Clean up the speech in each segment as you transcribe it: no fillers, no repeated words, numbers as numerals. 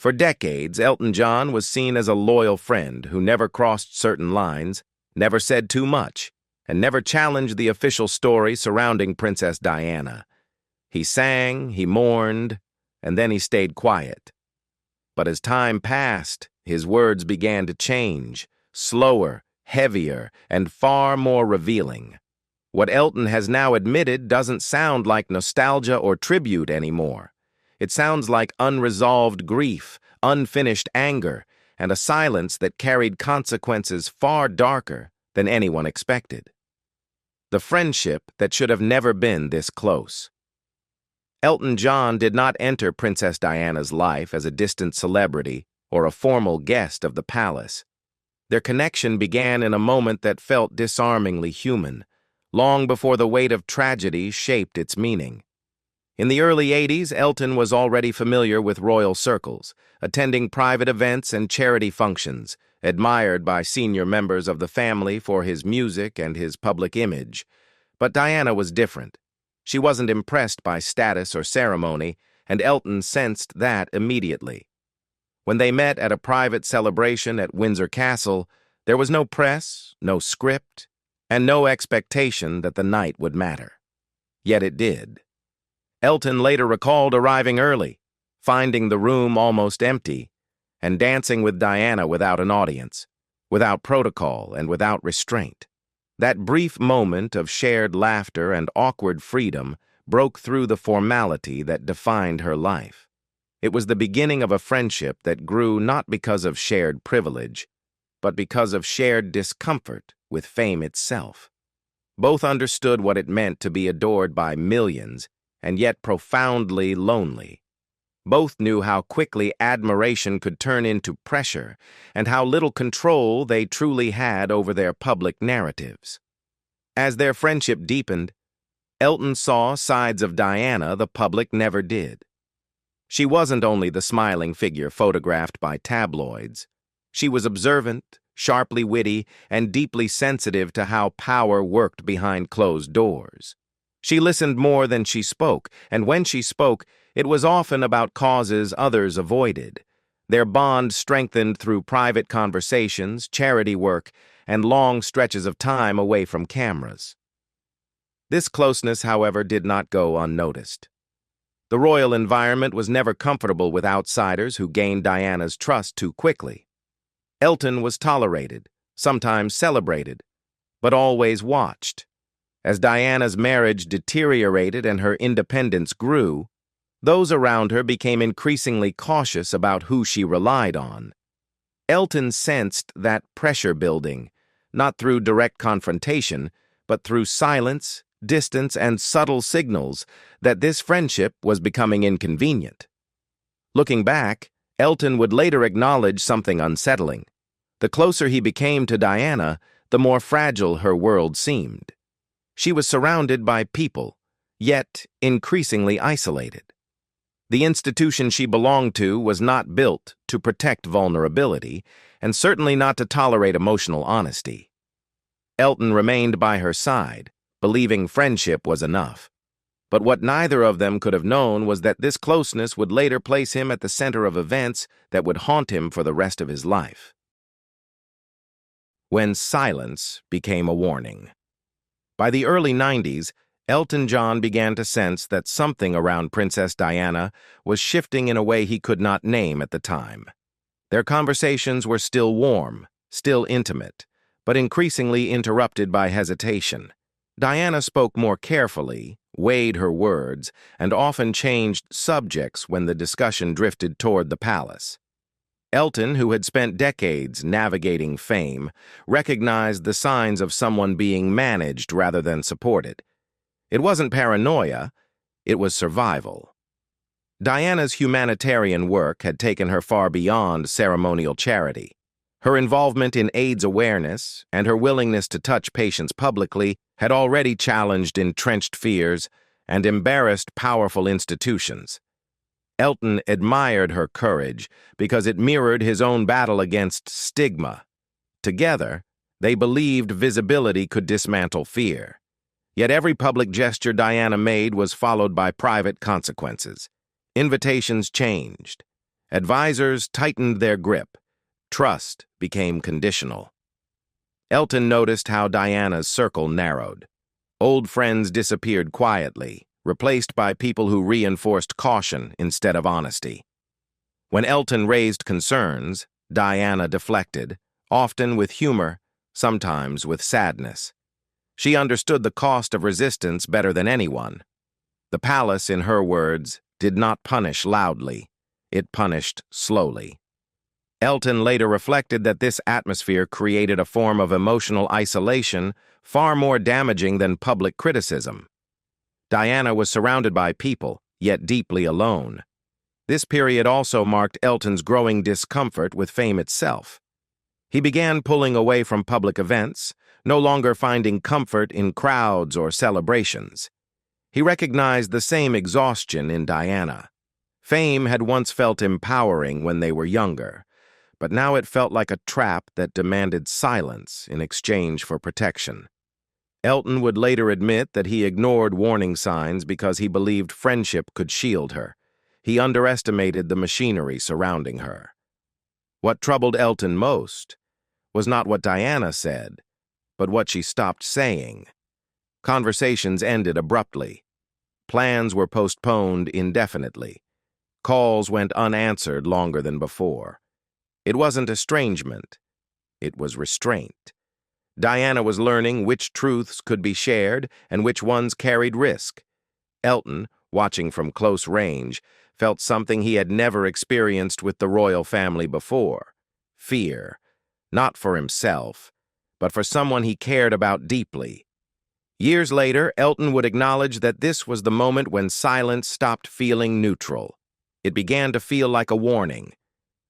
For decades, Elton John was seen as a loyal friend who never crossed certain lines, never said too much, and never challenged the official story surrounding Princess Diana. He sang, he mourned, and then he stayed quiet. But as time passed, his words began to change, slower, heavier, and far more revealing. What Elton has now admitted doesn't sound like nostalgia or tribute anymore. It sounds like unresolved grief, unfinished anger, and a silence that carried consequences far darker than anyone expected. The friendship that should have never been this close. Elton John did not enter Princess Diana's life as a distant celebrity or a formal guest of the palace. Their connection began in a moment that felt disarmingly human, long before the weight of tragedy shaped its meaning. In the early 80s, Elton was already familiar with royal circles, attending private events and charity functions, admired by senior members of the family for his music and his public image. But Diana was different. She wasn't impressed by status or ceremony, and Elton sensed that immediately. When they met at a private celebration at Windsor Castle, there was no press, no script, and no expectation that the night would matter. Yet it did. Elton later recalled arriving early, finding the room almost empty, and dancing with Diana without an audience, without protocol, and without restraint. That brief moment of shared laughter and awkward freedom broke through the formality that defined her life. It was the beginning of a friendship that grew not because of shared privilege, but because of shared discomfort with fame itself. Both understood what it meant to be adored by millions, and yet profoundly lonely. Both knew how quickly admiration could turn into pressure, and how little control they truly had over their public narratives. As their friendship deepened, Elton saw sides of Diana the public never did. She wasn't only the smiling figure photographed by tabloids. She was observant, sharply witty, and deeply sensitive to how power worked behind closed doors. She listened more than she spoke, and when she spoke, it was often about causes others avoided. Their bond strengthened through private conversations, charity work, and long stretches of time away from cameras. This closeness, however, did not go unnoticed. The royal environment was never comfortable with outsiders who gained Diana's trust too quickly. Elton was tolerated, sometimes celebrated, but always watched. As Diana's marriage deteriorated and her independence grew, those around her became increasingly cautious about who she relied on. Elton sensed that pressure building, not through direct confrontation, but through silence, distance, and subtle signals that this friendship was becoming inconvenient. Looking back, Elton would later acknowledge something unsettling. The closer he became to Diana, the more fragile her world seemed. She was surrounded by people, yet increasingly isolated. The institution she belonged to was not built to protect vulnerability, and certainly not to tolerate emotional honesty. Elton remained by her side, believing friendship was enough. But what neither of them could have known was that this closeness would later place him at the center of events that would haunt him for the rest of his life. When silence became a warning. By the early 90s, Elton John began to sense that something around Princess Diana was shifting in a way he could not name at the time. Their conversations were still warm, still intimate, but increasingly interrupted by hesitation. Diana spoke more carefully, weighed her words, and often changed subjects when the discussion drifted toward the palace. Elton, who had spent decades navigating fame, recognized the signs of someone being managed rather than supported. It wasn't paranoia, it was survival. Diana's humanitarian work had taken her far beyond ceremonial charity. Her involvement in AIDS awareness and her willingness to touch patients publicly had already challenged entrenched fears and embarrassed powerful institutions. Elton admired her courage because it mirrored his own battle against stigma. Together, they believed visibility could dismantle fear. Yet every public gesture Diana made was followed by private consequences. Invitations changed. Advisors tightened their grip. Trust became conditional. Elton noticed how Diana's circle narrowed. Old friends disappeared quietly, replaced by people who reinforced caution instead of honesty. When Elton raised concerns, Diana deflected, often with humor, sometimes with sadness. She understood the cost of resistance better than anyone. The palace, in her words, did not punish loudly. It punished slowly. Elton later reflected that this atmosphere created a form of emotional isolation far more damaging than public criticism. Diana was surrounded by people, yet deeply alone. This period also marked Elton's growing discomfort with fame itself. He began pulling away from public events, no longer finding comfort in crowds or celebrations. He recognized the same exhaustion in Diana. Fame had once felt empowering when they were younger, but now it felt like a trap that demanded silence in exchange for protection. Elton would later admit that he ignored warning signs because he believed friendship could shield her. He underestimated the machinery surrounding her. What troubled Elton most was not what Diana said, but what she stopped saying. Conversations ended abruptly. Plans were postponed indefinitely. Calls went unanswered longer than before. It wasn't estrangement. It was restraint. Diana was learning which truths could be shared and which ones carried risk. Elton, watching from close range, felt something he had never experienced with the royal family before: fear, not for himself, but for someone he cared about deeply. Years later, Elton would acknowledge that this was the moment when silence stopped feeling neutral. It began to feel like a warning.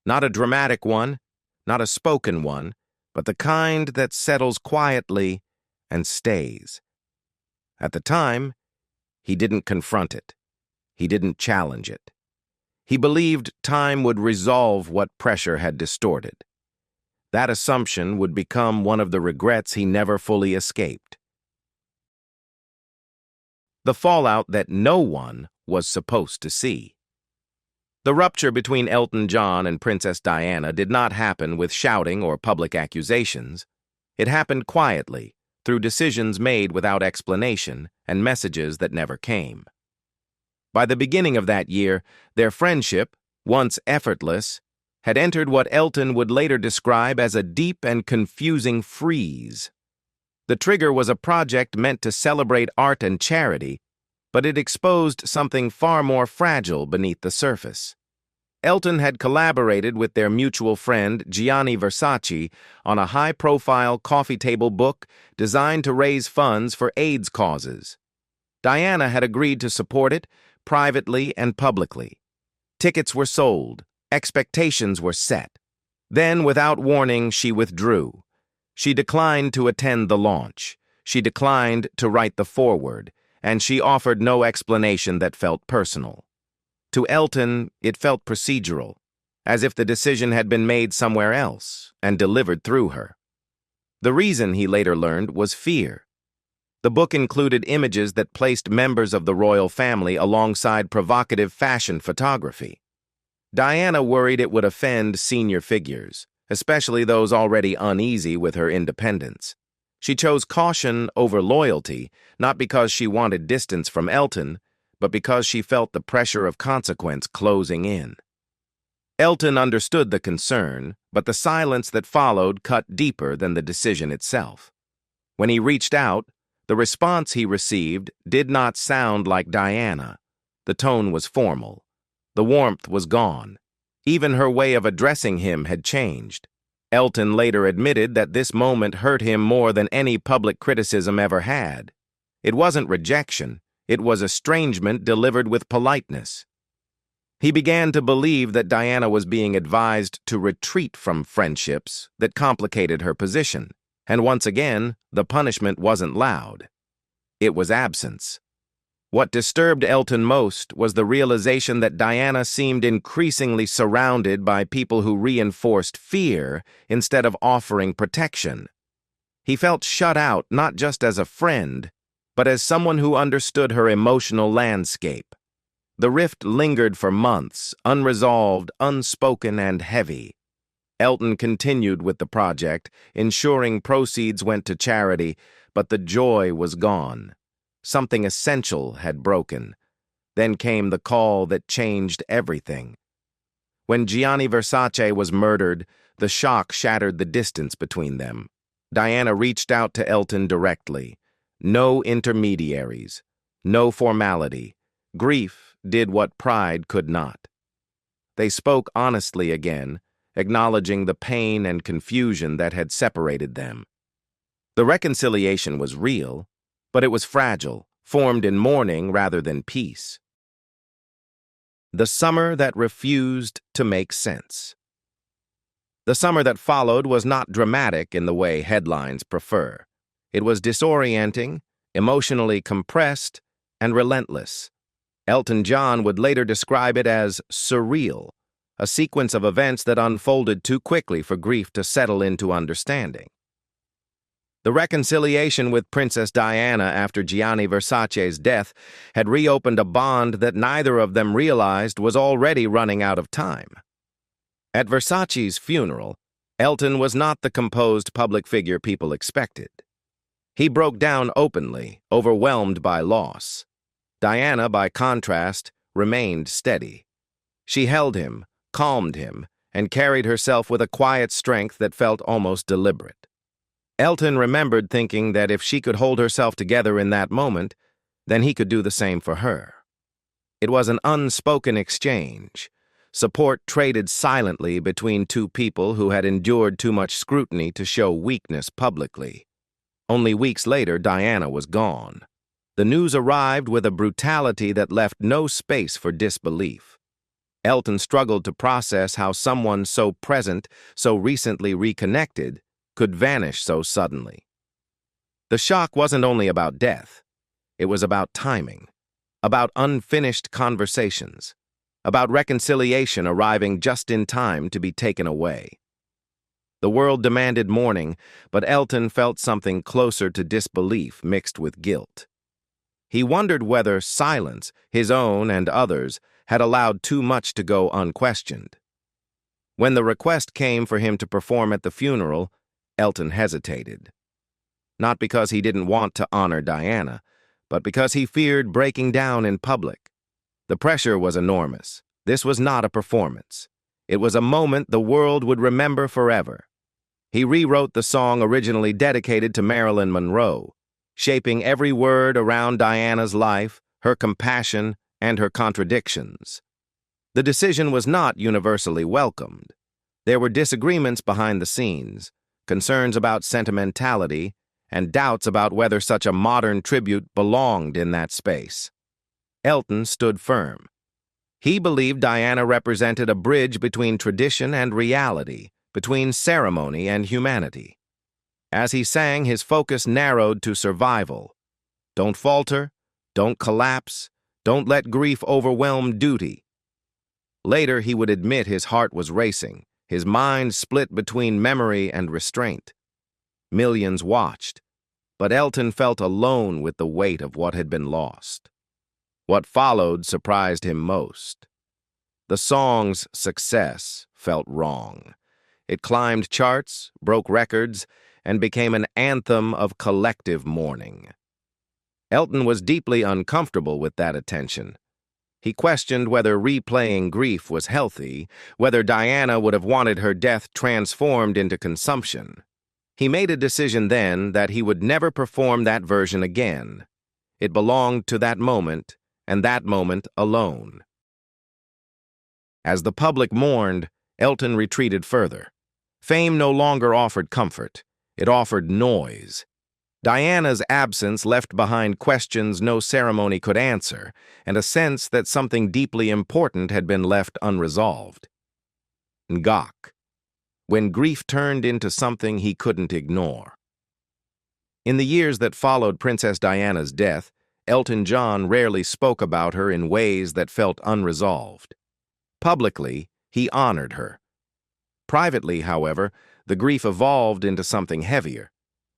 Not a dramatic one, not a spoken one, but the kind that settles quietly and stays. At the time, he didn't confront it. He didn't challenge it. He believed time would resolve what pressure had distorted. That assumption would become one of the regrets he never fully escaped. The fallout that no one was supposed to see. The rupture between Elton John and Princess Diana did not happen with shouting or public accusations. It happened quietly, through decisions made without explanation and messages that never came. By the beginning of that year, their friendship, once effortless, had entered what Elton would later describe as a deep and confusing freeze. The trigger was a project meant to celebrate art and charity, but it exposed something far more fragile beneath the surface. Elton had collaborated with their mutual friend Gianni Versace on a high-profile coffee table book designed to raise funds for AIDS causes. Diana had agreed to support it, privately and publicly. Tickets were sold. Expectations were set. Then, without warning, she withdrew. She declined to attend the launch. She declined to write the foreword, and she offered no explanation that felt personal. To Elton, it felt procedural, as if the decision had been made somewhere else and delivered through her. The reason, he later learned, was fear. The book included images that placed members of the royal family alongside provocative fashion photography. Diana worried it would offend senior figures, especially those already uneasy with her independence. She chose caution over loyalty, not because she wanted distance from Elton, but because she felt the pressure of consequence closing in. Elton understood the concern, but the silence that followed cut deeper than the decision itself. When he reached out, the response he received did not sound like Diana. The tone was formal. The warmth was gone. Even her way of addressing him had changed. Elton later admitted that this moment hurt him more than any public criticism ever had. It wasn't rejection. It was estrangement delivered with politeness. He began to believe that Diana was being advised to retreat from friendships that complicated her position, and once again, the punishment wasn't loud. It was absence. What disturbed Elton most was the realization that Diana seemed increasingly surrounded by people who reinforced fear instead of offering protection. He felt shut out not just as a friend, but as someone who understood her emotional landscape. The rift lingered for months, unresolved, unspoken, and heavy. Elton continued with the project, ensuring proceeds went to charity, but the joy was gone. Something essential had broken. Then came the call that changed everything. When Gianni Versace was murdered, the shock shattered the distance between them. Diana reached out to Elton directly. No intermediaries, no formality. Grief did what pride could not. They spoke honestly again, acknowledging the pain and confusion that had separated them. The reconciliation was real, but it was fragile, formed in mourning rather than peace. The summer that refused to make sense. The summer that followed was not dramatic in the way headlines prefer. It was disorienting, emotionally compressed, and relentless. Elton John would later describe it as surreal, a sequence of events that unfolded too quickly for grief to settle into understanding. The reconciliation with Princess Diana after Gianni Versace's death had reopened a bond that neither of them realized was already running out of time. At Versace's funeral, Elton was not the composed public figure people expected. He broke down openly, overwhelmed by loss. Diana, by contrast, remained steady. She held him, calmed him, and carried herself with a quiet strength that felt almost deliberate. Elton remembered thinking that if she could hold herself together in that moment, then he could do the same for her. It was an unspoken exchange, support traded silently between two people who had endured too much scrutiny to show weakness publicly. Only weeks later, Diana was gone. The news arrived with a brutality that left no space for disbelief. Elton struggled to process how someone so present, so recently reconnected, could vanish so suddenly. The shock wasn't only about death. It was about timing, about unfinished conversations, about reconciliation arriving just in time to be taken away. The world demanded mourning, but Elton felt something closer to disbelief mixed with guilt. He wondered whether silence, his own and others, had allowed too much to go unquestioned. When the request came for him to perform at the funeral, Elton hesitated. Not because he didn't want to honor Diana, but because he feared breaking down in public. The pressure was enormous. This was not a performance. It was a moment the world would remember forever. He rewrote the song originally dedicated to Marilyn Monroe, shaping every word around Diana's life, her compassion, and her contradictions. The decision was not universally welcomed. There were disagreements behind the scenes, concerns about sentimentality, and doubts about whether such a modern tribute belonged in that space. Elton stood firm. He believed Diana represented a bridge between tradition and reality, between ceremony and humanity. As he sang, his focus narrowed to survival. Don't falter, don't collapse, don't let grief overwhelm duty. Later, he would admit his heart was racing, his mind split between memory and restraint. Millions watched, but Elton felt alone with the weight of what had been lost. What followed surprised him most. The song's success felt wrong. It climbed charts, broke records, and became an anthem of collective mourning. Elton was deeply uncomfortable with that attention. He questioned whether replaying grief was healthy, whether Diana would have wanted her death transformed into consumption. He made a decision then that he would never perform that version again. It belonged to that moment, and that moment alone. As the public mourned, Elton retreated further. Fame no longer offered comfort. It offered noise. Diana's absence left behind questions no ceremony could answer, and a sense that something deeply important had been left unresolved. Ngak. When grief turned into something he couldn't ignore. In the years that followed Princess Diana's death, Elton John rarely spoke about her in ways that felt unresolved. Publicly, he honored her. Privately, however, the grief evolved into something heavier.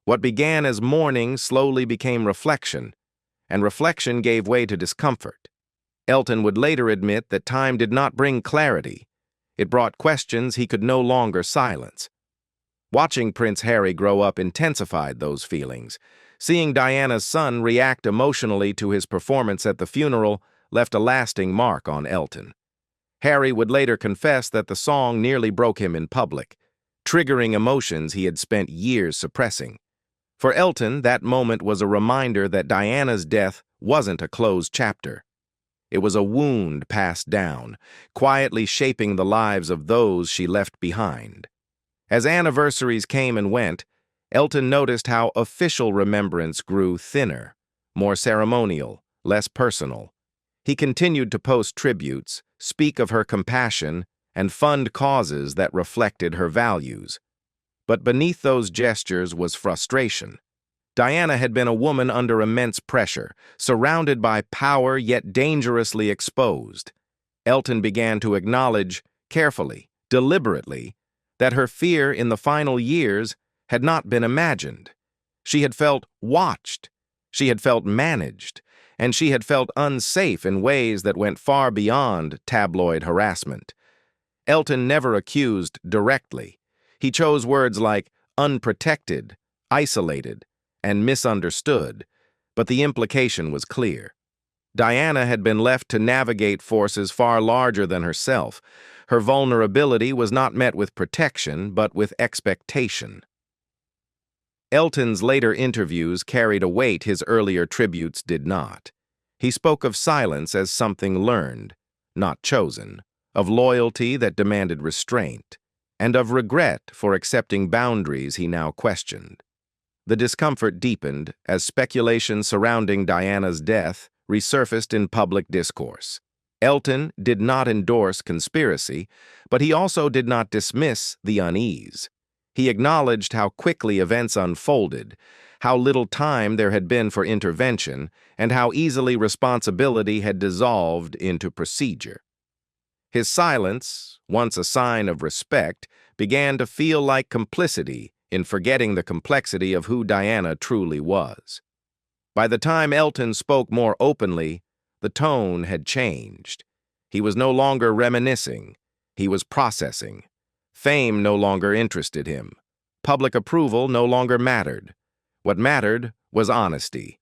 What began as mourning slowly became reflection, and reflection gave way to discomfort. Elton would later admit that time did not bring clarity. It brought questions he could no longer silence. Watching Prince Harry grow up intensified those feelings. Seeing Diana's son react emotionally to his performance at the funeral left a lasting mark on Elton. Harry would later confess that the song nearly broke him in public, triggering emotions he had spent years suppressing. For Elton, that moment was a reminder that Diana's death wasn't a closed chapter. It was a wound passed down, quietly shaping the lives of those she left behind. As anniversaries came and went, Elton noticed how official remembrance grew thinner, more ceremonial, less personal. He continued to post tributes, speak of her compassion, and fund causes that reflected her values. But beneath those gestures was frustration. Diana had been a woman under immense pressure, surrounded by power yet dangerously exposed. Elton began to acknowledge, carefully, deliberately, that her fear in the final years had not been imagined. She had felt watched, she had felt managed, and she had felt unsafe in ways that went far beyond tabloid harassment. Elton never accused directly. He chose words like unprotected, isolated, and misunderstood, but the implication was clear. Diana had been left to navigate forces far larger than herself. Her vulnerability was not met with protection, but with expectation. Elton's later interviews carried a weight his earlier tributes did not. He spoke of silence as something learned, not chosen, of loyalty that demanded restraint, and of regret for accepting boundaries he now questioned. The discomfort deepened as speculation surrounding Diana's death resurfaced in public discourse. Elton did not endorse conspiracy, but he also did not dismiss the unease. He acknowledged how quickly events unfolded, how little time there had been for intervention, and how easily responsibility had dissolved into procedure. His silence, once a sign of respect, began to feel like complicity in forgetting the complexity of who Diana truly was. By the time Elton spoke more openly, the tone had changed. He was no longer reminiscing, he was processing. Fame no longer interested him. Public approval no longer mattered. What mattered was honesty,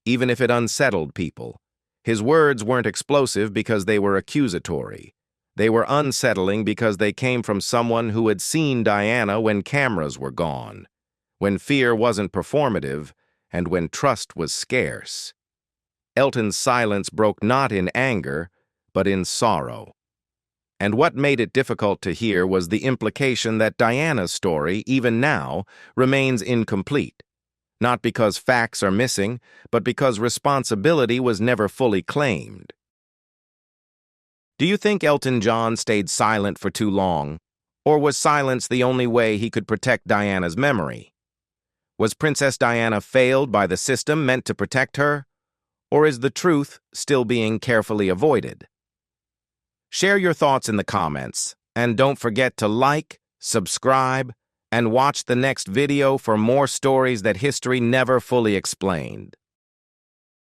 even if it unsettled people. His words weren't explosive because they were accusatory. They were unsettling because they came from someone who had seen Diana when cameras were gone, when fear wasn't performative, and when trust was scarce. Elton's silence broke not in anger, but in sorrow. And what made it difficult to hear was the implication that Diana's story, even now, remains incomplete. Not because facts are missing, but because responsibility was never fully claimed. Do you think Elton John stayed silent for too long? Or was silence the only way he could protect Diana's memory? Was Princess Diana failed by the system meant to protect her? Or is the truth still being carefully avoided? Share your thoughts in the comments, and don't forget to like, subscribe, and watch the next video for more stories that history never fully explained.